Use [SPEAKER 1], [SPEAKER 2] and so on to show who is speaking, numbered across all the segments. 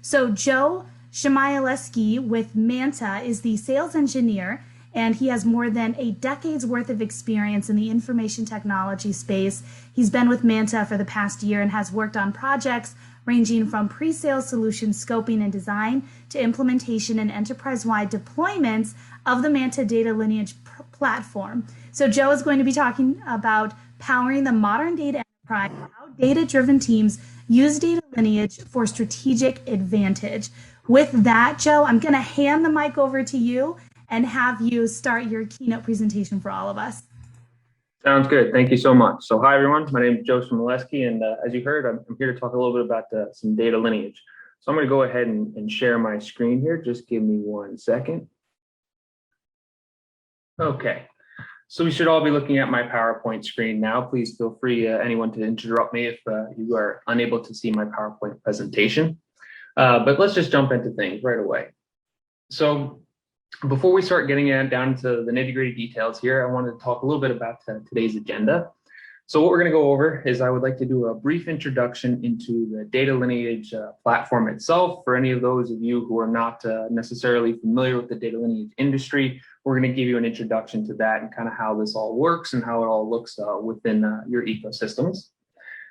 [SPEAKER 1] So Joe Chmielewski with MANTA is the sales engineer, and he has more than a decade's worth of experience in the information technology space. He's been with MANTA for the past year and has worked on projects ranging from pre-sales solution scoping and design to implementation and enterprise-wide deployments of the MANTA data lineage platform. So Joe is going to be talking about powering the modern data enterprise, how data-driven teams use data lineage for strategic advantage. With that, Joe, I'm going to hand the mic over to you and have you start your keynote presentation for all of us.
[SPEAKER 2] Sounds good. Thank you so much. So hi, everyone. My name is Joe Chmielewski, and as you heard, I'm here to talk a little bit about some data lineage. So I'm going to go ahead and share my screen here. Just give me 1 second. Okay. So we should all be looking at my PowerPoint screen now. Please feel free, anyone, to interrupt me if you are unable to see my PowerPoint presentation. But let's just jump into things right away. So before we start getting down to the nitty-gritty details here, I wanted to talk a little bit about today's agenda. So what we're going to go over is I would like to do a brief introduction into the data lineage platform itself. For any of those of you who are not necessarily familiar with the data lineage industry, we're going to give you an introduction to that and kind of how this all works and how it all looks within your ecosystems.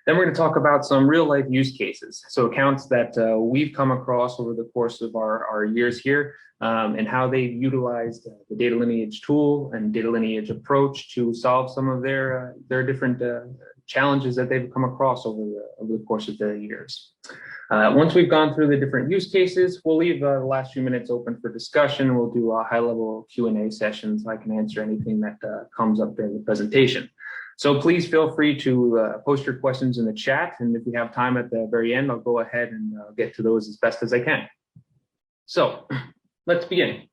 [SPEAKER 2] Then we're going to talk about some real life use cases. So accounts that we've come across over the course of our years here and how they've utilized the data lineage tool and data lineage approach to solve some of their different challenges that they've come across over the course of the years. Once we've gone through the different use cases, we'll leave the last few minutes open for discussion. We'll do a high-level Q&A session so I can answer anything that comes up during the presentation. So please feel free to post your questions in the chat, and if we have time at the very end, I'll go ahead and get to those as best as I can. So let's begin.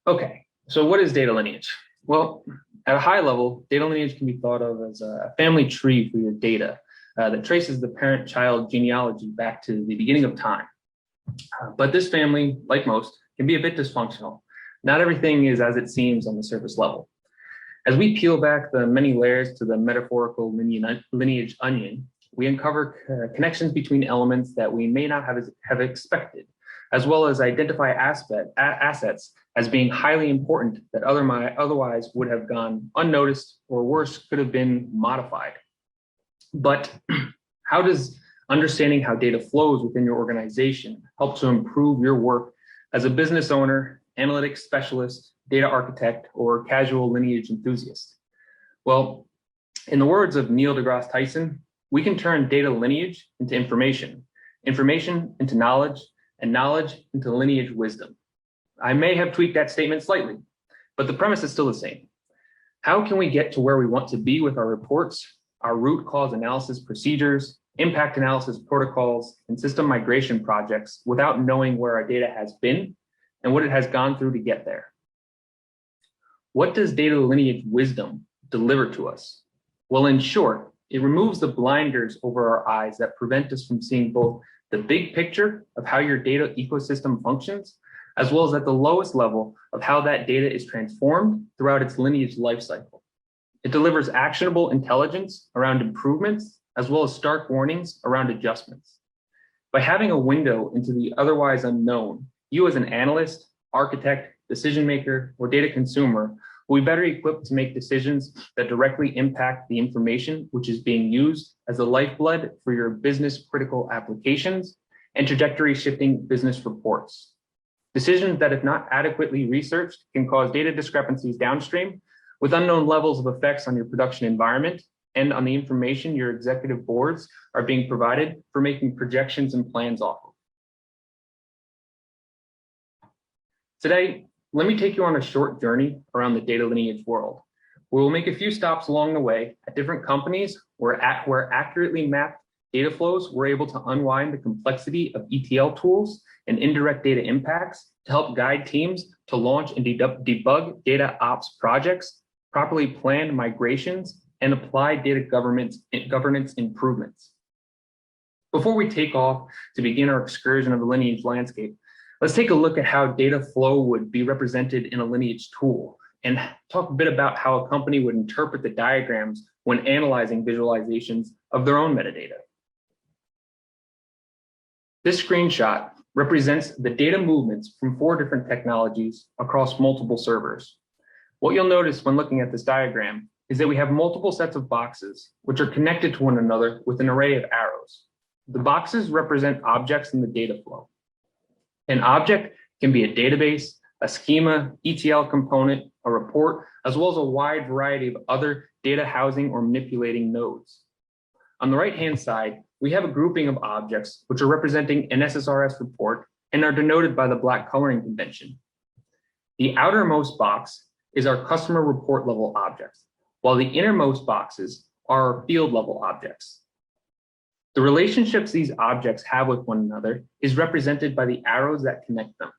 [SPEAKER 2] Okay, so what is data lineage? Well, at a high level, data lineage can be thought of as a family tree for your data that traces the parent-child genealogy back to the beginning of time. But this family, like most, can be a bit dysfunctional. Not everything is as it seems on the surface level. As we peel back the many layers to the metaphorical lineage onion, we uncover connections between elements that we may not have expected, as well as identify assets as being highly important that otherwise would have gone unnoticed, or worse, could have been modified. But how does understanding how data flows within your organization help to improve your work as a business owner, analytics specialist, data architect, or casual lineage enthusiast? Well, in the words of Neil deGrasse Tyson, we can turn data lineage into information, information into knowledge, and knowledge into lineage wisdom. I may have tweaked that statement slightly, but the premise is still the same. How can we get to where we want to be with our reports, our root cause analysis procedures, impact analysis protocols, and system migration projects without knowing where our data has been and what it has gone through to get there? What does data lineage wisdom deliver to us? Well, in short, it removes the blinders over our eyes that prevent us from seeing both the big picture of how your data ecosystem functions, as well as at the lowest level of how that data is transformed throughout its lineage lifecycle. It delivers actionable intelligence around improvements, as well as stark warnings around adjustments. By having a window into the otherwise unknown, you as an analyst, architect, decision maker, or data consumer will be better equipped to make decisions that directly impact the information which is being used as the lifeblood for your business critical applications and trajectory shifting business reports. Decisions that, if not adequately researched, can cause data discrepancies downstream with unknown levels of effects on your production environment and on the information your executive boards are being provided for making projections and plans off of. Today, let me take you on a short journey around the data lineage world. We will make a few stops along the way at different companies where accurately mapped data flows were able to unwind the complexity of ETL tools and indirect data impacts to help guide teams to launch and debug DataOps projects, properly plan migrations, and apply data governance improvements. Before we take off to begin our excursion of the lineage landscape, let's take a look at how data flow would be represented in a lineage tool and talk a bit about how a company would interpret the diagrams when analyzing visualizations of their own metadata. This screenshot represents the data movements from 4 different technologies across multiple servers. What you'll notice when looking at this diagram is that we have multiple sets of boxes, which are connected to one another with an array of arrows. The boxes represent objects in the data flow. An object can be a database, a schema, ETL component, a report, as well as a wide variety of other data housing or manipulating nodes. On the right-hand side, we have a grouping of objects which are representing an SSRS report and are denoted by the black coloring convention. The outermost box is our customer report level objects, while the innermost boxes are our field level objects. The relationships these objects have with one another is represented by the arrows that connect them.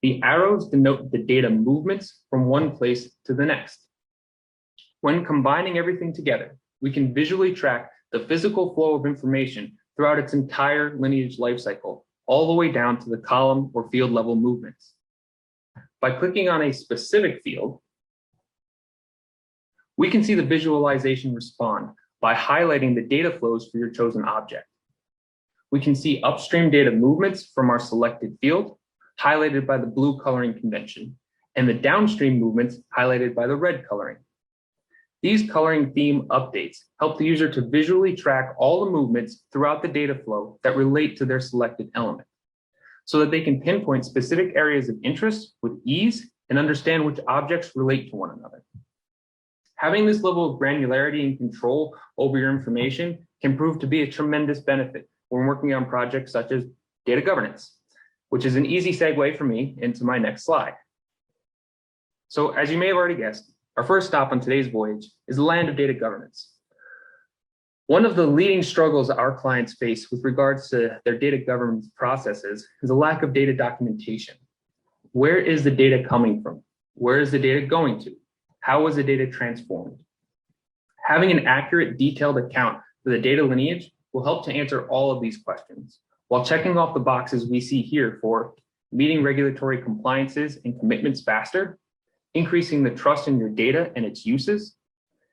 [SPEAKER 2] The arrows denote the data movements from one place to the next. When combining everything together, we can visually track the physical flow of information throughout its entire Lineage lifecycle, all the way down to the column or field level movements. By clicking on a specific field, we can see the visualization respond by highlighting the data flows for your chosen object. We can see upstream data movements from our selected field, highlighted by the blue coloring convention, and the downstream movements highlighted by the red coloring. These coloring theme updates help the user to visually track all the movements throughout the data flow that relate to their selected element, so that they can pinpoint specific areas of interest with ease and understand which objects relate to one another. Having this level of granularity and control over your information can prove to be a tremendous benefit when working on projects such as data governance, which is an easy segue for me into my next slide. So as you may have already guessed, our first stop on today's voyage is the land of data governance. One of the leading struggles our clients face with regards to their data governance processes is a lack of data documentation. Where is the data coming from? Where is the data going to? How was the data transformed? Having an accurate, detailed account for the data lineage will help to answer all of these questions, while checking off the boxes we see here for meeting regulatory compliances and commitments faster, increasing the trust in your data and its uses,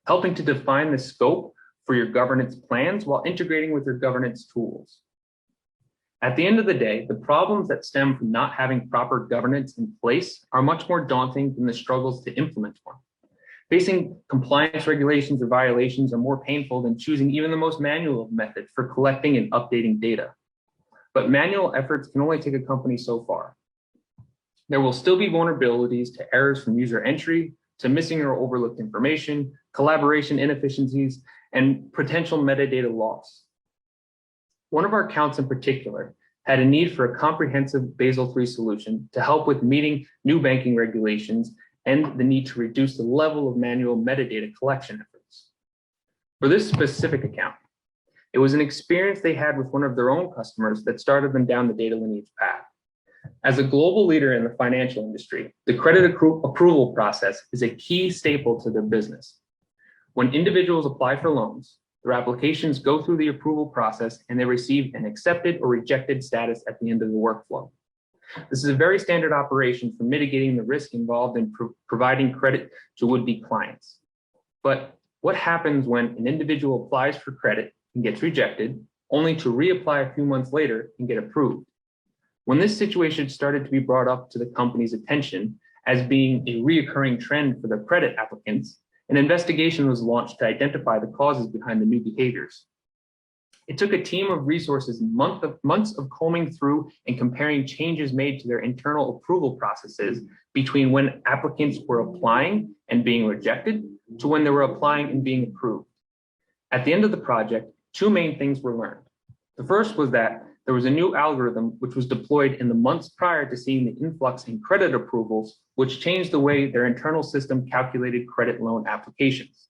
[SPEAKER 2] helping to define the scope for your governance plans while integrating with your governance tools. At the end of the day, the problems that stem from not having proper governance in place are much more daunting than the struggles to implement one. Facing compliance regulations or violations are more painful than choosing even the most manual method for collecting and updating data. But manual efforts can only take a company so far. There will still be vulnerabilities to errors from user entry, to missing or overlooked information, collaboration inefficiencies, and potential metadata loss. One of our accounts in particular had a need for a comprehensive Basel III solution to help with meeting new banking regulations and the need to reduce the level of manual metadata collection efforts. For this specific account, it was an experience they had with one of their own customers that started them down the data lineage path. As a global leader in the financial industry, the credit approval process is a key staple to their business. When individuals apply for loans, their applications go through the approval process and they receive an accepted or rejected status at the end of the workflow. This is a very standard operation for mitigating the risk involved in providing credit to would-be clients. But what happens when an individual applies for credit and gets rejected, only to reapply a few months later and get approved? When this situation started to be brought up to the company's attention as being a reoccurring trend for their credit applicants, an investigation was launched to identify the causes behind the new behaviors. It took a team of resources, months of combing through and comparing changes made to their internal approval processes between when applicants were applying and being rejected to when they were applying and being approved. At the end of the project, 2 main things were learned. The first was that there was a new algorithm which was deployed in the months prior to seeing the influx in credit approvals, which changed the way their internal system calculated credit loan applications.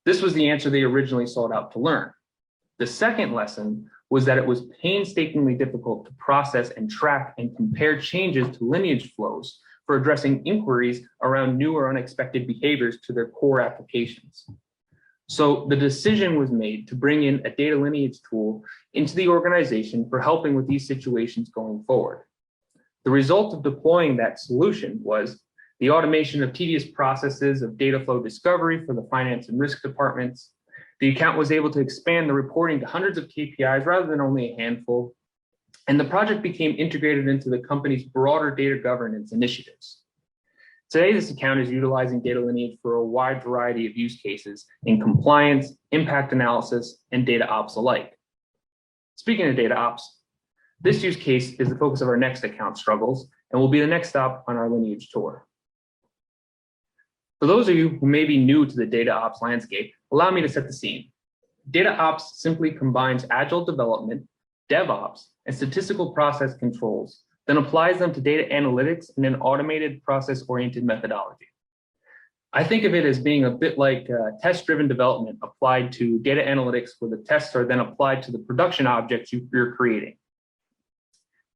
[SPEAKER 2] This was the answer they originally sought out to learn. The second lesson was that it was painstakingly difficult to process and track and compare changes to lineage flows for addressing inquiries around new or unexpected behaviors to their core applications. So the decision was made to bring in a data lineage tool into the organization for helping with these situations going forward. The result of deploying that solution was the automation of tedious processes of data flow discovery for the finance and risk departments. The account was able to expand the reporting to hundreds of KPIs rather than only a handful. and the project became integrated into the company's broader data governance initiatives. Today, this account is utilizing data lineage for a wide variety of use cases in compliance, impact analysis, and DataOps alike. Speaking of DataOps, this use case is the focus of our next account struggles and will be the next stop on our Lineage tour. For those of you who may be new to the DataOps landscape, allow me to set the scene. DataOps simply combines agile development, DevOps, and statistical process controls, then applies them to data analytics in an automated process-oriented methodology. I think of it as being a bit like test-driven development applied to data analytics, where the tests are then applied to the production objects you're creating.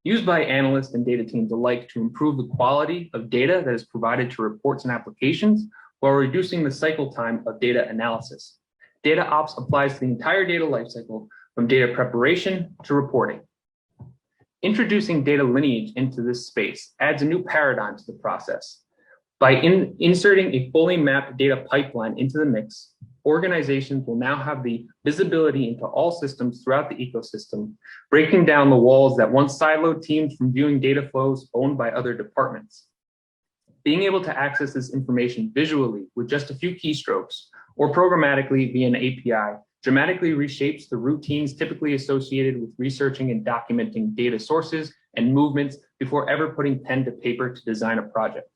[SPEAKER 2] Used by analysts and data teams alike to improve the quality of data that is provided to reports and applications while reducing the cycle time of data analysis. DataOps applies to the entire data lifecycle from data preparation to reporting. Introducing data lineage into this space adds a new paradigm to the process. By inserting a fully mapped data pipeline into the mix, organizations will now have the visibility into all systems throughout the ecosystem, breaking down the walls that once siloed teams from viewing data flows owned by other departments. Being able to access this information visually with just a few keystrokes or programmatically via an API dramatically reshapes the routines typically associated with researching and documenting data sources and movements before ever putting pen to paper to design a project.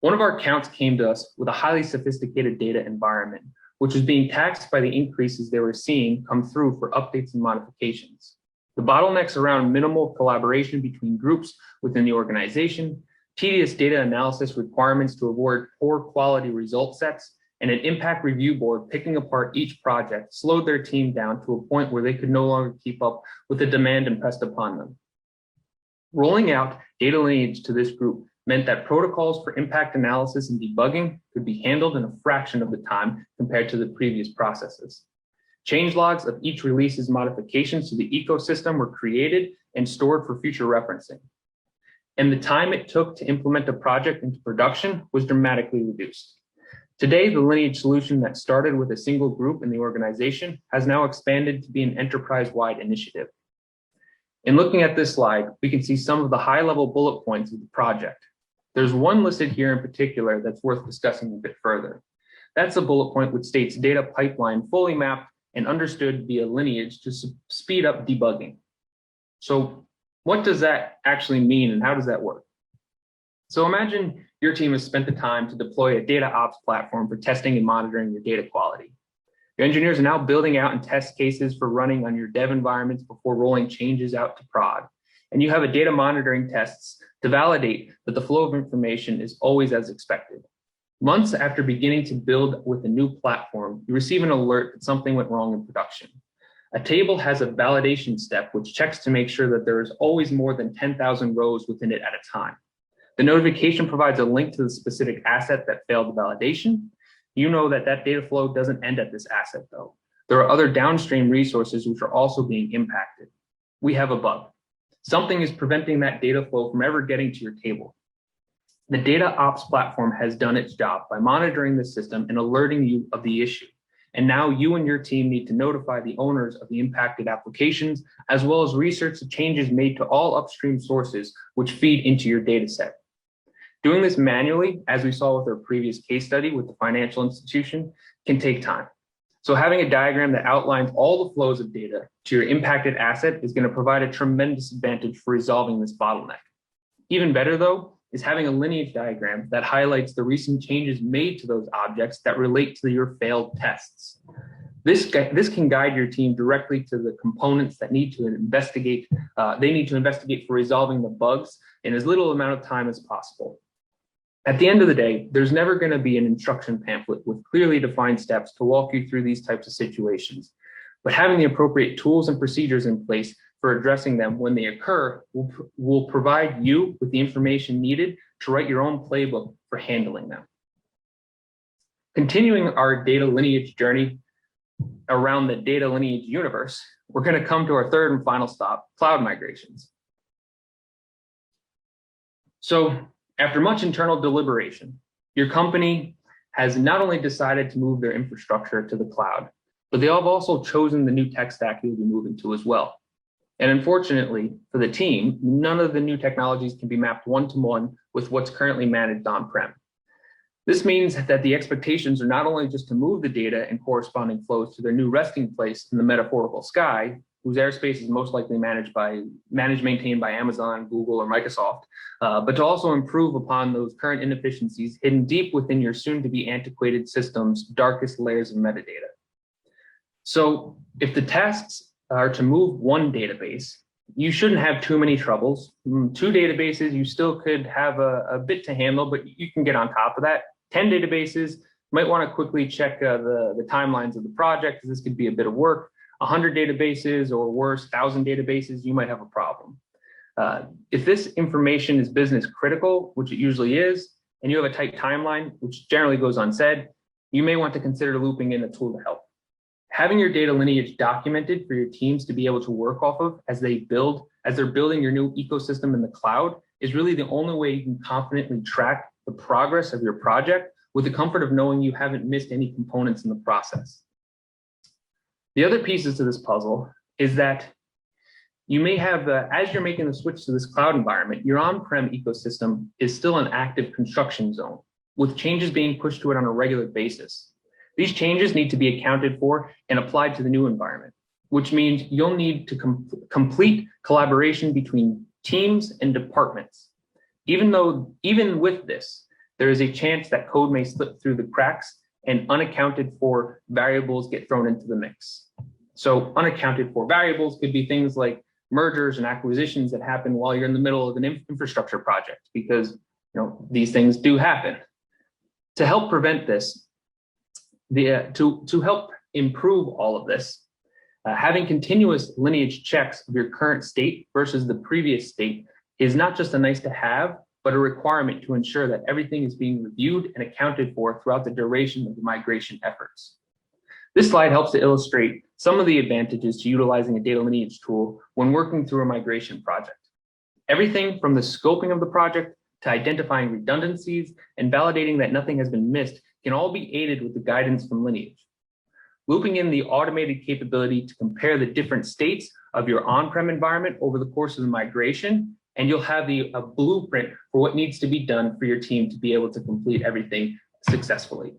[SPEAKER 2] One of our accounts came to us with a highly sophisticated data environment, which was being taxed by the increases they were seeing come through for updates and modifications. The bottlenecks around minimal collaboration between groups within the organization, tedious data analysis requirements to avoid poor quality result sets, and an impact review board picking apart each project slowed their team down to a point where they could no longer keep up with the demand impressed upon them. Rolling out data lineage to this group meant that protocols for impact analysis and debugging could be handled in a fraction of the time compared to the previous processes. Change logs of each release's modifications to the ecosystem were created and stored for future referencing. And the time it took to implement a project into production was dramatically reduced. Today, the Lineage solution that started with a single group in the organization has now expanded to be an enterprise-wide initiative. In looking at this slide, we can see some of the high-level bullet points of the project. There's one listed here in particular that's worth discussing a bit further. That's a bullet point which states data pipeline fully mapped and understood via Lineage to speed up debugging. So what does that actually mean and how does that work? So imagine your team has spent the time to deploy a DataOps platform for testing and monitoring your data quality. Your engineers are now building out and test cases for running on your dev environments before rolling changes out to prod. And you have a data monitoring tests to validate that the flow of information is always as expected. Months after beginning to build with a new platform, you receive an alert that something went wrong in production. A table has a validation step which checks to make sure that there is always more than 10,000 rows within it at a time. The notification provides a link to the specific asset that failed the validation. You know that that data flow doesn't end at this asset though. There are other downstream resources which are also being impacted. We have a bug. Something is preventing that data flow from ever getting to your table. The DataOps platform has done its job by monitoring the system and alerting you of the issue. And now you and your team need to notify the owners of the impacted applications, as well as research the changes made to all upstream sources which feed into your data set. Doing this manually, as we saw with our previous case study with the financial institution, can take time. So having a diagram that outlines all the flows of data to your impacted asset is going to provide a tremendous advantage for resolving this bottleneck. Even better though, is having a lineage diagram that highlights the recent changes made to those objects that relate to your failed tests. This can guide your team directly to the components that need to investigate. They need to investigate for resolving the bugs in as little amount of time as possible. At the end of the day, there's never going to be an instruction pamphlet with clearly defined steps to walk you through these types of situations. But having the appropriate tools and procedures in place for addressing them when they occur will provide you with the information needed to write your own playbook for handling them. Continuing our data lineage journey around the data lineage universe, we're going to come to our third and final stop, cloud migrations. So after much internal deliberation, your company has not only decided to move their infrastructure to the cloud, but they have also chosen the new tech stack you'll be moving to as well. And unfortunately for the team, none of the new technologies can be mapped one-to-one with what's currently managed on-prem. This means that the expectations are not only just to move the data and corresponding flows to their new resting place in the metaphorical sky, whose airspace is most likely maintained by Amazon, Google, or Microsoft, but to also improve upon those current inefficiencies hidden deep within your soon-to-be antiquated system's darkest layers of metadata. So if the tasks are to move one database, you shouldn't have too many troubles. 2 databases, you still could have a bit to handle, but you can get on top of that. 10 databases, you might want to quickly check the timelines of the project, because this could be a bit of work. 100 databases, or worse, 1,000 databases, you might have a problem. If this information is business critical, which it usually is, and you have a tight timeline, which generally goes unsaid, you may want to consider looping in a tool to help. Having your data lineage documented for your teams to be able to work off of as they're building your new ecosystem in the cloud is really the only way you can confidently track the progress of your project with the comfort of knowing you haven't missed any components in the process. The other pieces to this puzzle is that you may have, as you're making the switch to this cloud environment, your on-prem ecosystem is still an active construction zone, with changes being pushed to it on a regular basis. These changes need to be accounted for and applied to the new environment, which means you'll need to complete collaboration between teams and departments. Even with this, there is a chance that code may slip through the cracks and unaccounted for variables get thrown into the mix. So unaccounted for variables could be things like mergers and acquisitions that happen while you're in the middle of an infrastructure project, because these things do happen. To help prevent this, to help improve all of this, having continuous lineage checks of your current state versus the previous state is not just a nice to have, but a requirement to ensure that everything is being reviewed and accounted for throughout the duration of the migration efforts. This slide helps to illustrate some of the advantages to utilizing a data lineage tool when working through a migration project. Everything from the scoping of the project to identifying redundancies and validating that nothing has been missed can all be aided with the guidance from Lineage. Looping in the automated capability to compare the different states of your on-prem environment over the course of the migration, and you'll have a blueprint for what needs to be done for your team to be able to complete everything successfully.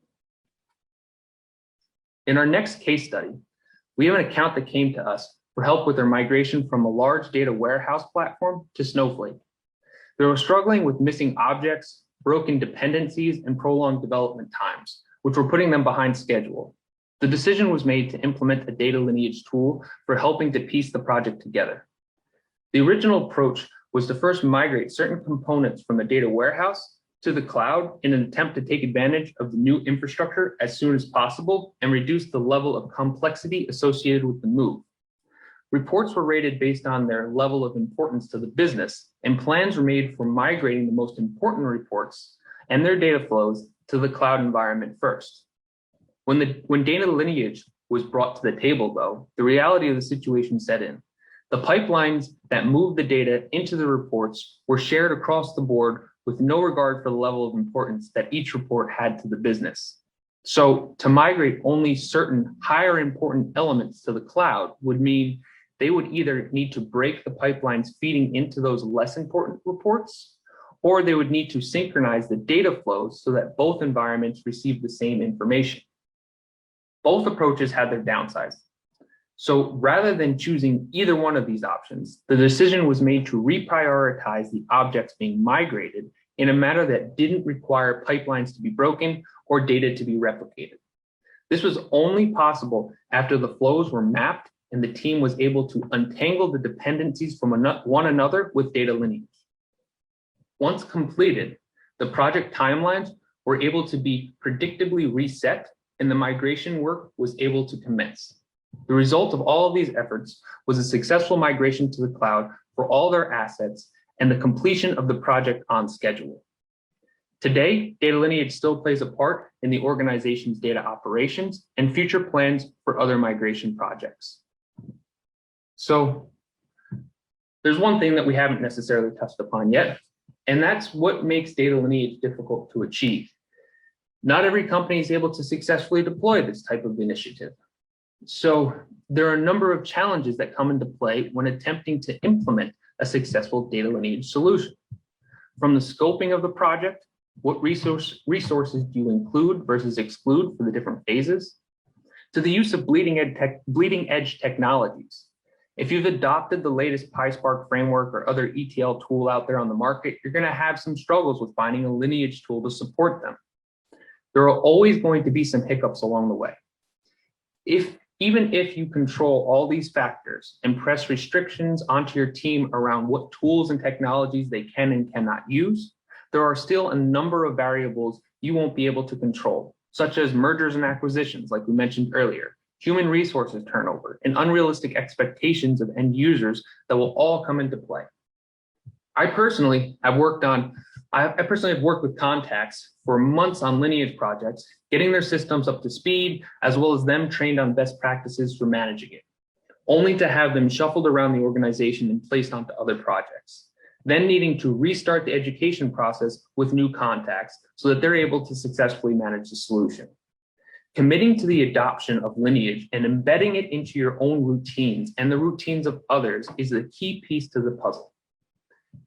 [SPEAKER 2] In our next case study, we have an account that came to us for help with their migration from a large data warehouse platform to Snowflake. They were struggling with missing objects, broken dependencies, and prolonged development times, which were putting them behind schedule. The decision was made to implement a data lineage tool for helping to piece the project together. The original approach was to first migrate certain components from the data warehouse to the cloud in an attempt to take advantage of the new infrastructure as soon as possible and reduce the level of complexity associated with the move. Reports were rated based on their level of importance to the business, and plans were made for migrating the most important reports and their data flows to the cloud environment first. When data lineage was brought to the table, though, the reality of the situation set in. The pipelines that moved the data into the reports were shared across the board with no regard for the level of importance that each report had to the business. So to migrate only certain higher important elements to the cloud would mean they would either need to break the pipelines feeding into those less important reports, or they would need to synchronize the data flows so that both environments receive the same information. Both approaches had their downsides. So rather than choosing either one of these options, the decision was made to reprioritize the objects being migrated in a manner that didn't require pipelines to be broken or data to be replicated. This was only possible after the flows were mapped and the team was able to untangle the dependencies from one another with data lineage. Once completed, the project timelines were able to be predictably reset and the migration work was able to commence. The result of all of these efforts was a successful migration to the cloud for all their assets and the completion of the project on schedule. Today, data lineage still plays a part in the organization's data operations and future plans for other migration projects. So there's one thing that we haven't necessarily touched upon yet, and that's what makes data lineage difficult to achieve. Not every company is able to successfully deploy this type of initiative. So there are a number of challenges that come into play when attempting to implement a successful data lineage solution. From the scoping of the project, what resources do you include versus exclude for the different phases, to the use of bleeding edge technologies. If you've adopted the latest PySpark framework or other ETL tool out there on the market, you're going to have some struggles with finding a lineage tool to support them. There are always going to be some hiccups along the way. Even if you control all these factors and press restrictions onto your team around what tools and technologies they can and cannot use, there are still a number of variables you won't be able to control, such as mergers and acquisitions, like we mentioned earlier, human resources turnover, and unrealistic expectations of end users that will all come into play. I personally have worked with contacts for months on Lineage projects, getting their systems up to speed, as well as them trained on best practices for managing it, only to have them shuffled around the organization and placed onto other projects, then needing to restart the education process with new contacts so that they're able to successfully manage the solution. Committing to the adoption of Lineage and embedding it into your own routines and the routines of others is the key piece to the puzzle.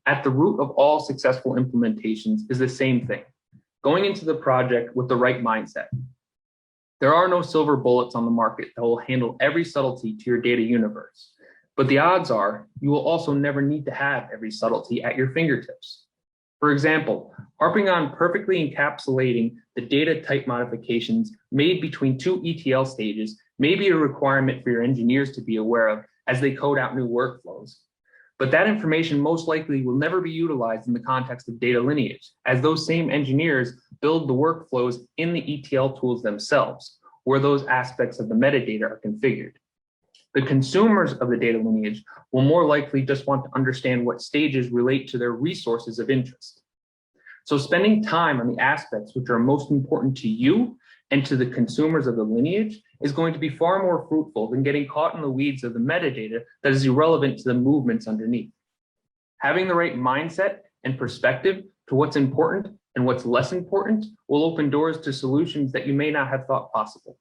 [SPEAKER 2] At the root of all successful implementations is the same thing, going into the project with the right mindset. There are no silver bullets on the market that will handle every subtlety to your data universe, but the odds are you will also never need to have every subtlety at your fingertips. For example, harping on perfectly encapsulating the data type modifications made between two ETL stages may be a requirement for your engineers to be aware of as they code out new workflows. But that information most likely will never be utilized in the context of data lineage, as those same engineers build the workflows in the ETL tools themselves, where those aspects of the metadata are configured. The consumers of the data lineage will more likely just want to understand what stages relate to their resources of interest. So spending time on the aspects which are most important to you and to the consumers of the lineage is going to be far more fruitful than getting caught in the weeds of the metadata that is irrelevant to the movements underneath. Having the right mindset and perspective to what's important and what's less important will open doors to solutions that you may not have thought possible.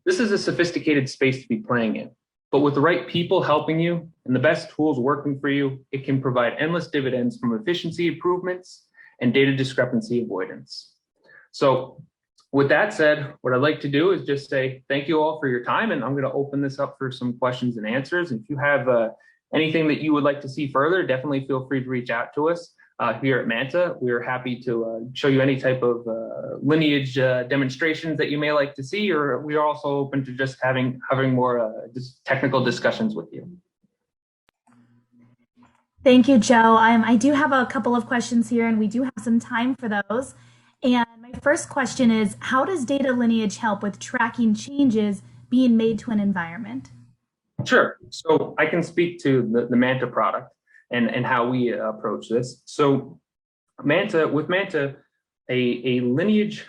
[SPEAKER 2] This is a sophisticated space to be playing in, but with the right people helping you and the best tools working for you, it can provide endless dividends from efficiency improvements and data discrepancy avoidance. So with that said, what I'd like to do is just say thank you all for your time, and I'm going to open this up for some questions and answers. If you have anything that you would like to see further, definitely feel free to reach out to us here at MANTA. We are happy to show you any type of lineage demonstrations that you may like to see, or we are also open to just having more just technical discussions with you.
[SPEAKER 1] Thank you, Joe. I do have a couple of questions here, and we do have some time for those. And my first question is, how does data lineage help with tracking changes being made to an environment?
[SPEAKER 2] Sure. So I can speak to the MANTA product and how we approach this. So with MANTA, a lineage,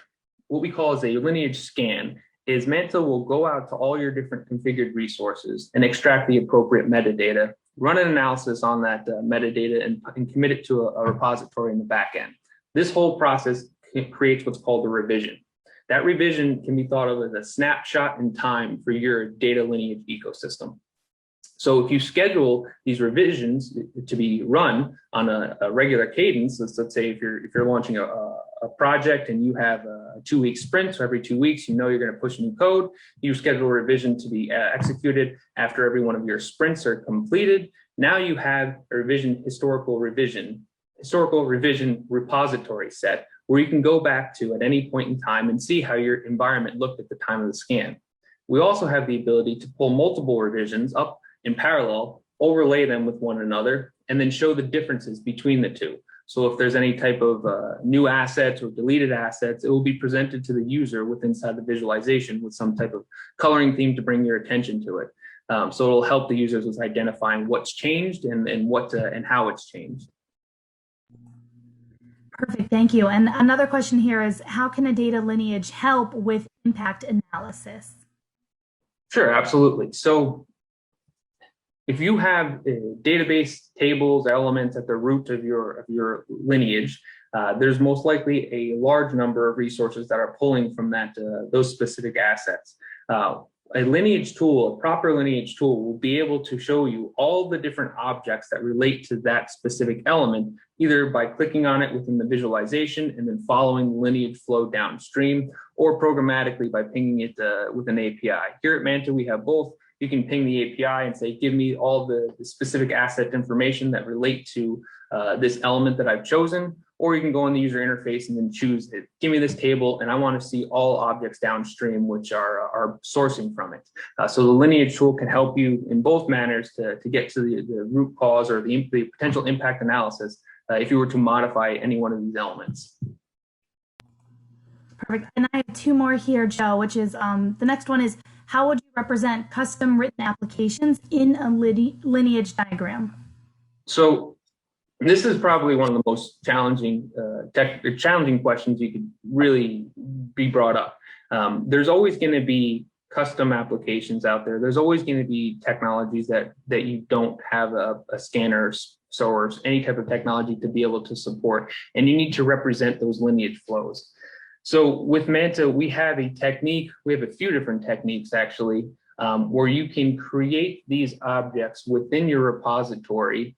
[SPEAKER 2] what we call as a lineage scan, is MANTA will go out to all your different configured resources and extract the appropriate metadata, run an analysis on that metadata, and commit it to a repository in the back end. This whole process creates what's called a revision. That revision can be thought of as a snapshot in time for your data lineage ecosystem. So if you schedule these revisions to be run on a regular cadence, let's say if you're launching a project and you have a 2-week sprint, so every 2 weeks you know you're going to push new code, you schedule a revision to be executed after every one of your sprints are completed. Now you have a historical revision repository set where you can go back to at any point in time and see how your environment looked at the time of the scan. We also have the ability to pull multiple revisions up in parallel, overlay them with one another, and then show the differences between the two. So if there's any type of new assets or deleted assets, it will be presented to the user inside the visualization with some type of coloring theme to bring your attention to it. So it'll help the users with identifying what's changed and how it's changed.
[SPEAKER 1] Perfect, thank you. And another question here is, how can a data lineage help with impact analysis?
[SPEAKER 2] Sure, absolutely. So if you have database tables, elements at the root of your lineage, there's most likely a large number of resources that are pulling from those specific assets. a lineage tool, a proper lineage tool, will be able to show you all the different objects that relate to that specific element, either by clicking on it within the visualization and then following the lineage flow downstream, or programmatically by pinging it with an API. Here at MANTA, we have both. You can ping the API and say, give me all the specific asset information that relate to this element that I've chosen, or you can go in the user interface and then choose it. Give me this table, and I want to see all objects downstream which are sourcing from it. So the lineage tool can help you in both manners to get to the root cause or the potential impact analysis if you were to modify any one of these elements.
[SPEAKER 1] Perfect. And I have two more here, Joe, which is the next one is, how would you represent custom written applications in a lineage diagram?
[SPEAKER 2] So this is probably one of the most challenging questions you could really be brought up. There's always going to be custom applications out there. There's always going to be technologies that you don't have a scanner source, any type of technology to be able to support, and you need to represent those lineage flows. So with MANTA, we have a technique, we have a few different techniques actually, where you can create these objects within your repository,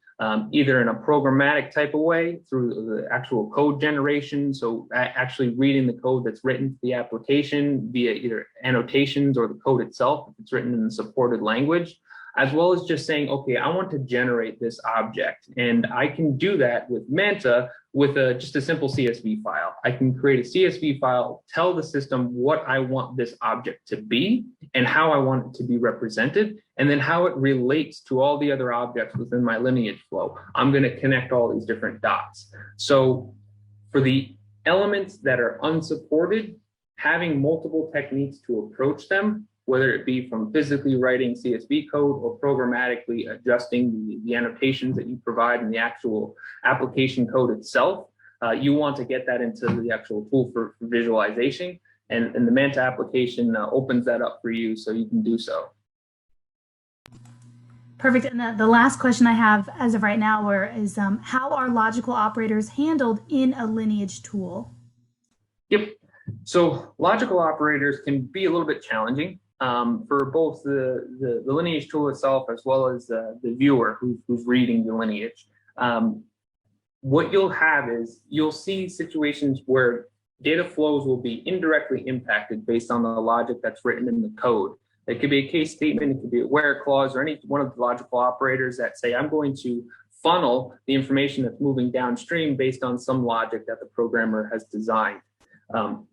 [SPEAKER 2] either in a programmatic type of way through the actual code generation. So actually reading the code that's written to the application via either annotations or the code itself, if it's written in the supported language, as well as just saying, okay, I want to generate this object. And I can do that with MANTA with just a simple CSV file. I can create a CSV file, tell the system what I want this object to be and how I want it to be represented, and then how it relates to all the other objects within my lineage flow. I'm going to connect all these different dots. So for the elements that are unsupported, having multiple techniques to approach them, whether it be from physically writing CSV code or programmatically adjusting the annotations that you provide in the actual application code itself, you want to get that into the actual tool for visualization. And the MANTA application opens that up for you so you can do so.
[SPEAKER 1] Perfect. And the last question I have as of right now is how are logical operators handled in a lineage tool?
[SPEAKER 2] Yep. So logical operators can be a little bit challenging for both the lineage tool itself as well as the viewer who's reading the lineage. What you'll have is you'll see situations where data flows will be indirectly impacted based on the logic that's written in the code. It could be a case statement, it could be a where clause, or any one of the logical operators that say, I'm going to funnel the information that's moving downstream based on some logic that the programmer has designed.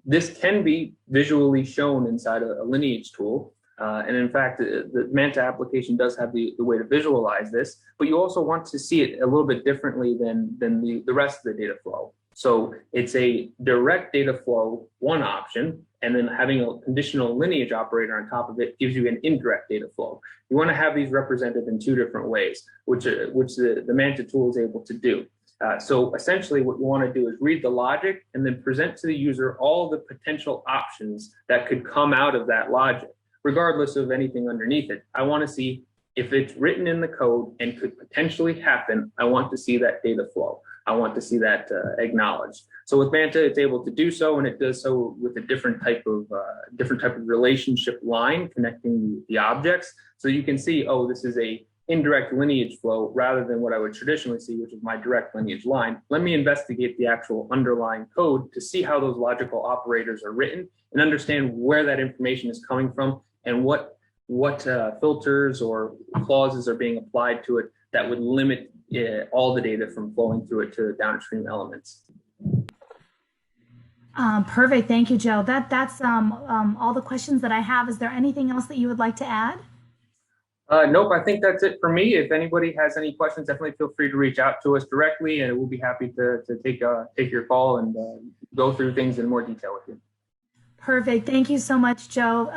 [SPEAKER 2] This can be visually shown inside a lineage tool. And in fact, the MANTA application does have the way to visualize this, but you also want to see it a little bit differently than the rest of the data flow. So it's a direct data flow, one option, and then having a conditional lineage operator on top of it gives you an indirect data flow. You want to have these represented in two different ways, which the MANTA tool is able to do. So essentially what you want to do is read the logic and then present to the user all the potential options that could come out of that logic, regardless of anything underneath it. I want to see if it's written in the code and could potentially happen. I want to see that data flow. I want to see that acknowledged. So with MANTA, it's able to do so, and it does so with a different type of relationship line connecting the objects. So you can see, oh, this is a indirect lineage flow rather than what I would traditionally see, which is my direct lineage line. Let me investigate the actual underlying code to see how those logical operators are written and understand where that information is coming from and what filters or clauses are being applied to it that would limit all the data from flowing through it to downstream elements.
[SPEAKER 1] Perfect. Thank you, Joe. That's all the questions that I have. Is there anything else that you would like to add?
[SPEAKER 2] Nope, I think that's it for me. If anybody has any questions, definitely feel free to reach out to us directly, and we'll be happy to take your call and go through things in more detail with you.
[SPEAKER 1] Perfect. Thank you so much, Joe.